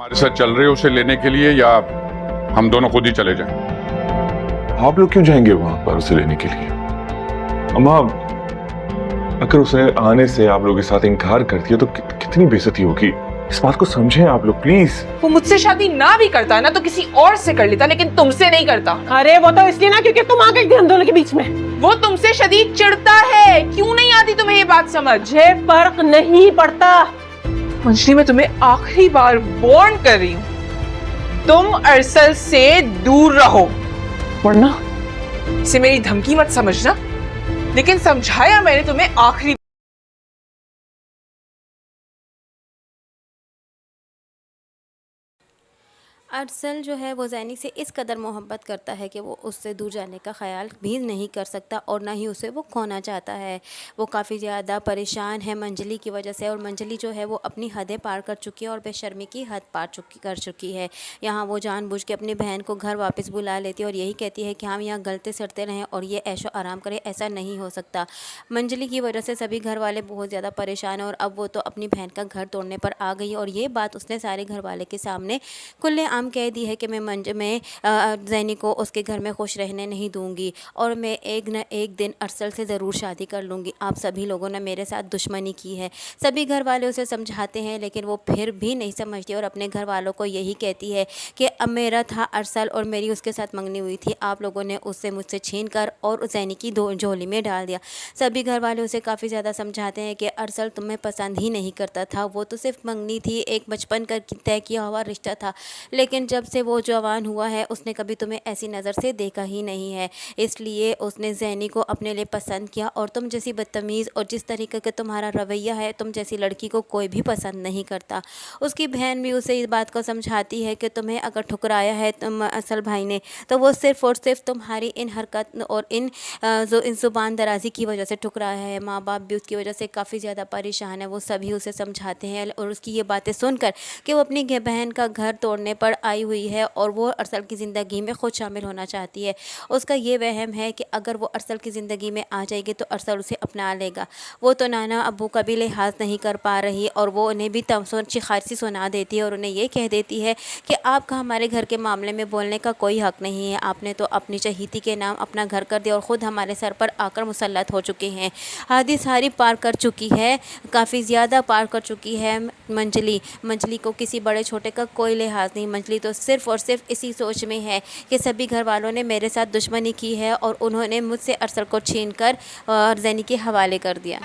हमारे साथ चल रहे हो उसे लेने के लिए या हम दोनों खुद ही चले जाएं? आप लोग क्यों जाएंगे वहां पर उसे लेने के लिए? अम्मा, अगर उसने आने से आप लोगों के साथ इनकार कर दिया तो कितनी बेइज्जती होगी। इस बात को समझें आप लोग प्लीज। वो मुझसे शादी ना भी करता ना तो किसी और से कर लेता, लेकिन तुमसे नहीं करता। अरे वो तो इसलिए ना क्योंकि तुम आ गई थी हम दोनों के बीच में। वो तुमसे शदीद चिढ़ता है। क्यों नहीं आती तुम्हें ये बात समझ? मुझे फर्क नहीं पड़ता। मंजली, मैं तुम्हें आखिरी बार वार्न कर रही हूँ, तुम अरसल से दूर रहो, वरना इसे मेरी धमकी मत समझना, लेकिन समझाया मैंने तुम्हें आखिरी। अरसल जो है वो ज़ैनी से इस कदर मोहब्बत करता है कि वो उससे दूर जाने का ख़्याल भी नहीं कर सकता और ना ही उसे वो खोना चाहता है। वो काफ़ी ज़्यादा परेशान है मंजली की वजह से, और मंजली जो है वो अपनी हदें पार कर चुकी है और बेशर्मी की हद पार कर चुकी है। यहाँ वो जानबूझ के अपनी बहन को घर वापस बुला लेती है और यही कहती है कि हम यहाँ गलते सड़ते रहें और ये ऐशो आराम करें। ऐसा नहीं हो सकता। मंजली की वजह से सभी घर वाले बहुत ज़्यादा परेशान हैं और अब वो तो अपनी बहन का घर तोड़ने पर आ गई और ये बात उसने सारे घर वाले के सामने खुलेआम कह दी है कि मैं ज़ैनी को उसके घर में खुश रहने नहीं दूंगी और मैं एक न एक दिन अरसल से ज़रूर शादी कर लूँगी। आप सभी लोगों ने मेरे साथ दुश्मनी की है। सभी घर वाले उसे समझाते हैं लेकिन वो फिर भी नहीं समझती और अपने घर वालों को यही कहती है कि अब मेरा था अरसल और मेरी उसके साथ मंगनी हुई थी, आप लोगों ने उससे मुझसे छीन कर और ज़ैनी की झोली में डाल दिया। सभी घर वाले उसे काफ़ी ज़्यादा समझाते हैं कि अरसल तुम्हें पसंद ही नहीं करता था, वो तो सिर्फ मंगनी थी, एक बचपन का तय किया हुआ रिश्ता था, लेकिन जब से वो जवान हुआ है उसने कभी तुम्हें ऐसी नज़र से देखा ही नहीं है, इसलिए उसने ज़ैनी को अपने लिए पसंद किया। और तुम जैसी बदतमीज़ और जिस तरीके का तुम्हारा रवैया है, तुम जैसी लड़की को कोई भी पसंद नहीं करता। उसकी बहन भी उसे इस बात को समझाती है कि तुम्हें अगर ठुकराया है तुम असल भाई ने, तो वो सिर्फ़ और सिर्फ तुम्हारी इन हरकत और इन ज़ुबान दराज़ी की वजह से ठुकराया है। माँ बाप भी उसकी वजह से काफ़ी ज़्यादा परेशान है। वो सभी उसे समझाते हैं और उसकी ये बातें सुनकर कि वो अपनी बहन का घर तोड़ने पर आई हुई है और वो अरसल की ज़िंदगी में खुद शामिल होना चाहती है। उसका ये वहम है कि अगर वो अरसल की ज़िंदगी में आ जाएगी तो अरसल उसे अपना लेगा। वो तो नाना अब्बू का भी लिहाज नहीं कर पा रही और वो उन्हें भी तमसोची खारसी सुना देती है और उन्हें ये कह देती है कि आपका हमारे घर के मामले में बोलने का कोई हक़ नहीं है। आपने तो अपनी चहीती के नाम अपना घर कर दिया और ख़ुद हमारे सर पर आकर मुसल्लत हो चुके हैं। हादी सारी पार कर चुकी है, काफ़ी ज़्यादा पार कर चुकी है मंजली को किसी बड़े छोटे का कोई लिहाज नहीं। मंजली तो सिर्फ़ और सिर्फ इसी सोच में है कि सभी घर वालों ने मेरे साथ दुश्मनी की है और उन्होंने मुझसे अरसल को छीनकर और ज़ैनी के हवाले कर दिया।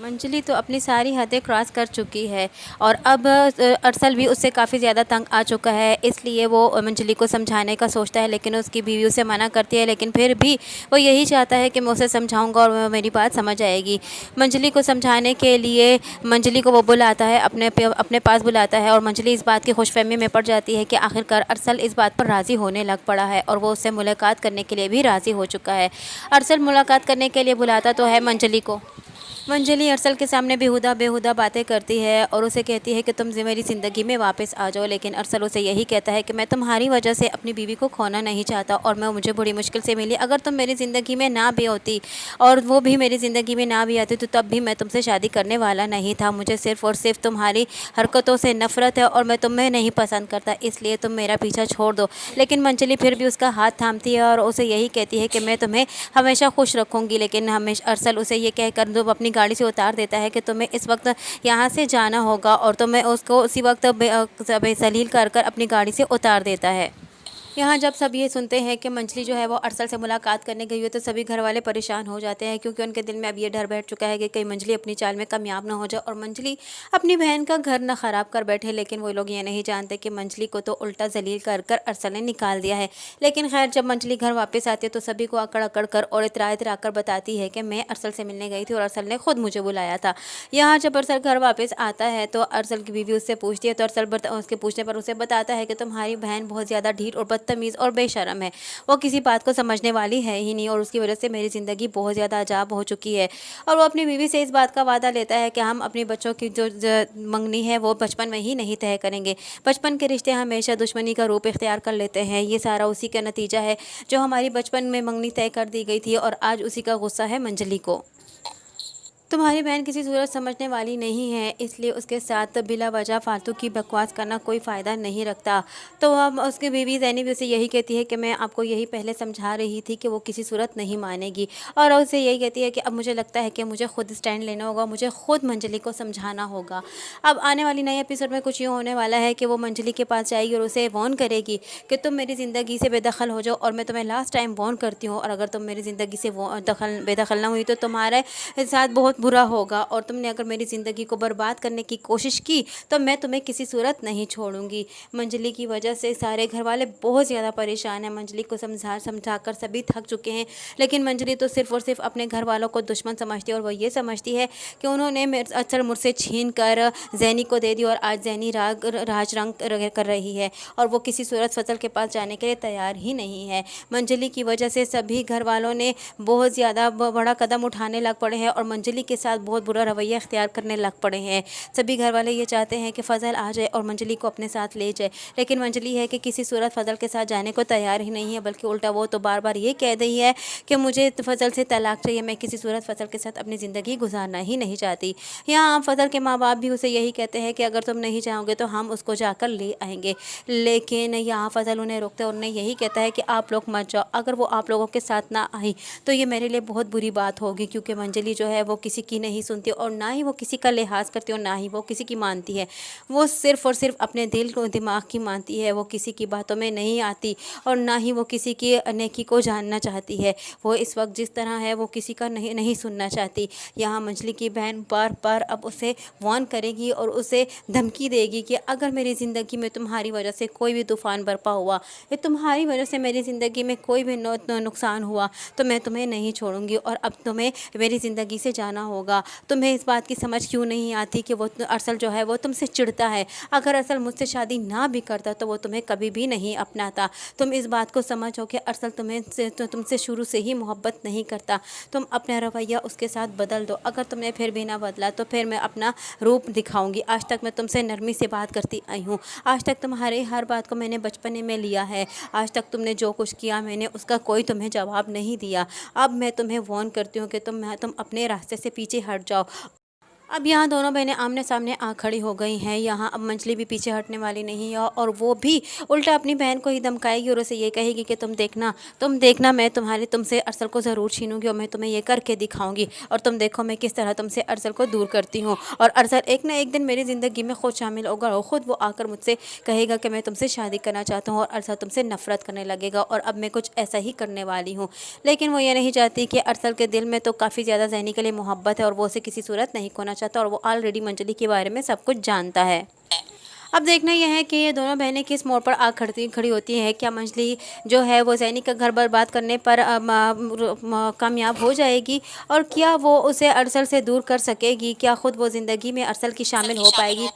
मंजली तो अपनी सारी हदें क्रॉस कर चुकी है और अब अरसल भी उससे काफ़ी ज़्यादा तंग आ चुका है, इसलिए वो मंजली को समझाने का सोचता है लेकिन उसकी बीवी उसे मना करती है। लेकिन फिर भी वो यही चाहता है कि मैं उसे समझाऊंगा और मेरी बात समझ आएगी। मंजली को समझाने के लिए मंजली को वो बुलाता है, अपने पास बुलाता है और मंजली इस बात की खुशफहमी में पड़ जाती है कि आखिरकार अरसल इस बात पर राज़ी होने लग पड़ा है और वो उससे मुलाकात करने के लिए भी राज़ी हो चुका है। अरसल मुलाकात करने के लिए बुलाता तो है मंजली को। मंजली अरसल के सामने बेहुदा बातें करती है और उसे कहती है कि तुम मेरी ज़िंदगी में वापस आ जाओ, लेकिन अरसल उसे यही कहता है कि मैं तुम्हारी वजह से अपनी बीवी को खोना नहीं चाहता और मुझे बड़ी मुश्किल से मिली। अगर तुम मेरी ज़िंदगी में ना भी होती और वो भी मेरी ज़िंदगी में ना भी आती तो तब भी मैं तुमसे शादी करने वाला नहीं था। मुझे सिर्फ़ और सिर्फ तुम्हारी हरकतों से नफ़रत है और मैं तुम्हें नहीं पसंद करता, इसलिए तुम मेरा पीछा छोड़ दो। लेकिन मंजली फिर भी उसका हाथ थामती है और उसे यही कहती है कि मैं तुम्हें हमेशा खुश रखूँगी। लेकिन हमेशा अरसल उसे ये कहकर जो अपनी गाड़ी से उतार देता है कि तुम्हें इस वक्त यहाँ से जाना होगा और तुम्हें उसको उसी वक्त बेसलील कर अपनी गाड़ी से उतार देता है। यहाँ जब सब ये सुनते हैं कि मंजली जो है वो अरसल से मुलाकात करने गई है तो सभी घर वाले परेशान हो जाते हैं, क्योंकि उनके दिल में अब ये डर बैठ चुका है कि कहीं मंजली अपनी चाल में कामयाब ना हो जाए और मंजली अपनी बहन का घर ना ख़राब कर बैठे। लेकिन वो लोग ये नहीं जानते कि मंजली को तो उल्टा जलील कर अरसल ने निकाल दिया है। लेकिन खैर जब मंजली घर वापस आती है तो सभी को अकड़ अकड़ कर और इतरा कर बताती है कि मैं अरसल से मिलने गई थी और अरसल ने खुद मुझे बुलाया था। यहाँ जब अरसल घर वापस आता है तो अरसल की बीवी उससे पूछती है तो अरसल उसके पूछने पर उसे बताता है कि तुम्हारी बहन बहुत ज़्यादा ढीठ और बदतमीज़ और बेशरम है, वो किसी बात को समझने वाली है ही नहीं और उसकी वजह से मेरी ज़िंदगी बहुत ज़्यादा अजाब हो चुकी है। और वो अपनी बीवी से इस बात का वादा लेता है कि हम अपने बच्चों की जो मंगनी है वो बचपन में ही नहीं तय करेंगे। बचपन के रिश्ते हमेशा दुश्मनी का रूप इख्तियार कर लेते हैं। ये सारा उसी का नतीजा है जो हमारी बचपन में मंगनी तय कर दी गई थी और आज उसी का गुस्सा है मंजली को। तुम्हारी बहन किसी सूरत समझने वाली नहीं है, इसलिए उसके साथ बिला वजह फालतू की बकवास करना कोई फ़ायदा नहीं रखता। तो अब उसकी बीवी ज़ैनी भी उसे यही कहती है कि मैं आपको यही पहले समझा रही थी कि वो किसी सूरत नहीं मानेगी, और उसे यही कहती है कि अब मुझे लगता है कि मुझे खुद स्टैंड लेना होगा, मुझे खुद मंजली को समझाना होगा। अब आने वाली नए एपिसोड में कुछ यूँ होने वाला है कि वो मंजली के पास जाएगी और उसे वार्न करेगी कि तुम मेरी ज़िंदगी से बेदखल हो जाओ, और मैं तुम्हें लास्ट टाइम वार्न करती हूँ, और अगर तुम मेरी ज़िंदगी से बेदखल ना हुई तो तुम्हारे साथ बहुत बुरा होगा, और तुमने अगर मेरी ज़िंदगी को बर्बाद करने की कोशिश की तो मैं तुम्हें किसी सूरत नहीं छोड़ूंगी। मंजली की वजह से सारे घर वाले बहुत ज़्यादा परेशान हैं। मंजली को समझा कर सभी थक चुके हैं, लेकिन मंजली तो सिर्फ़ और सिर्फ अपने घर वालों को दुश्मन समझती है, और वो ये समझती है कि उन्होंने असल मुझसे छीन कर ज़ैनी को दे दी, और आज ज़ैनी राज रंग कर रही है, और वो किसी सूरत फजल के पास जाने के लिए तैयार ही नहीं है। मंजली की वजह से सभी घर वालों ने बहुत ज़्यादा बड़ा कदम उठाने लग पड़े हैं, और मंजली के साथ बहुत बुरा रवैया इख्तियार करने लग पड़े हैं। सभी घर वाले ये चाहते हैं कि फ़ज़ल आ जाए और मंजली को अपने साथ ले जाए, लेकिन मंजली है कि किसी सूरत फ़ज़ल के साथ जाने को तैयार ही नहीं है, बल्कि उल्टा वो तो बार बार ये कह रही है कि मुझे फ़ज़ल से तलाक चाहिए, मैं किसी सूरत फ़ज़ल के साथ अपनी ज़िंदगी गुजारना ही नहीं चाहती। यहाँ फ़ज़ल के माँ बाप भी उसे यही कहते हैं कि अगर तुम नहीं चाहोगे तो हम उसको जाकर ले आएंगे, लेकिन यहाँ फ़ज़ल उन्हें रोकते और उन्हें यही कहता है कि आप लोग मत जाओ। अगर वो आप लोगों के साथ ना आई तो ये मेरे लिए बहुत बुरी बात होगी, क्योंकि मंजली जो है वो किसी की नहीं सुनती, और ना ही वो किसी का लिहाज करती और ना ही वो किसी की मानती है। वो सिर्फ़ और सिर्फ अपने दिल को दिमाग की मानती है, वो किसी की बातों में नहीं आती, और ना ही वो किसी की नेकी को जानना चाहती है। वो इस वक्त जिस तरह है वो किसी का नहीं सुनना चाहती। यहाँ मंजली की बहन बार बार अब उसे वार्न करेगी और उसे धमकी देगी कि अगर मेरी ज़िंदगी में तुम्हारी वजह से कोई भी तूफ़ान बरपा हुआ, या तुम्हारी वजह से मेरी ज़िंदगी में कोई भी नुकसान हुआ, तो मैं तुम्हें नहीं छोड़ूंगी, और अब तुम्हें मेरी ज़िंदगी से जाना होगा। तुम्हें इस बात की समझ क्यों नहीं आती कि वो अरसल जो है वो तुमसे चिढ़ता है। अगर अरसल मुझसे शादी ना भी करता तो वो तुम्हें कभी भी नहीं अपनाता। तुम इस बात को समझो कि अरसल तुमसे शुरू से ही मोहब्बत नहीं करता। तुम अपना रवैया उसके साथ बदल दो। अगर तुमने फिर भी ना बदला तो फिर मैं अपना रूप दिखाऊंगी। आज तक मैं तुमसे नरमी से बात करती आई हूँ, आज तक तुम्हारे हर बात को मैंने बचपने में लिया है, आज तक तुमने जो कुछ किया मैंने उसका कोई तुम्हें जवाब नहीं दिया। अब मैं तुम्हें वार्न करती हूँ कि तुम अपने रास्ते से पीछे हट जाओ। अब यहाँ दोनों बहनें आमने सामने आ खड़ी हो गई हैं। यहाँ अब मंजली भी पीछे हटने वाली नहीं है, और वो भी उल्टा अपनी बहन को ही धमकाएगी और उसे ये कहेगी कि तुम देखना मैं तुमसे अरसल को ज़रूर छीनूंगी, और मैं तुम्हें ये करके दिखाऊंगी, और तुम देखो मैं किस तरह तुमसे अरसल को दूर करती हूँ, और अरसल एक ना एक दिन मेरी ज़िंदगी में खुद शामिल होगा, और ख़ुद वो आकर मुझसे कहेगा कि मैं तुमसे शादी करना चाहता हूँ, और अरसल तुमसे नफ़रत करने लगेगा, और अब मैं कुछ ऐसा ही करने वाली हूँ। लेकिन वो ये नहीं चाहती कि अरसल के दिल में तो काफ़ी ज़्यादा ज़ैनी के लिए मोहब्बत है, और वो उसे किसी सूरत नहीं खोना चाहता, और वो ऑलरेडी मंजली के बारे में सब कुछ जानता है। अब देखना यह है कि ये दोनों बहनें किस मोड़ पर आ खड़ी होती हैं। क्या मंजली जो है वो ज़ैनी का घर बर्बाद करने पर कामयाब हो जाएगी, और क्या वो उसे अरसल से दूर कर सकेगी? क्या खुद वो ज़िंदगी में अरसल की शामिल हो पाएगी?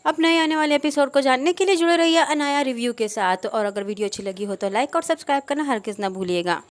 अब नए आने वाले एपिसोड को जानने के लिए जुड़े रहिए अनाया रिव्यू के साथ, और अगर वीडियो अच्छी लगी हो तो लाइक और सब्सक्राइब करना हरगिज़ ना भूलिएगा।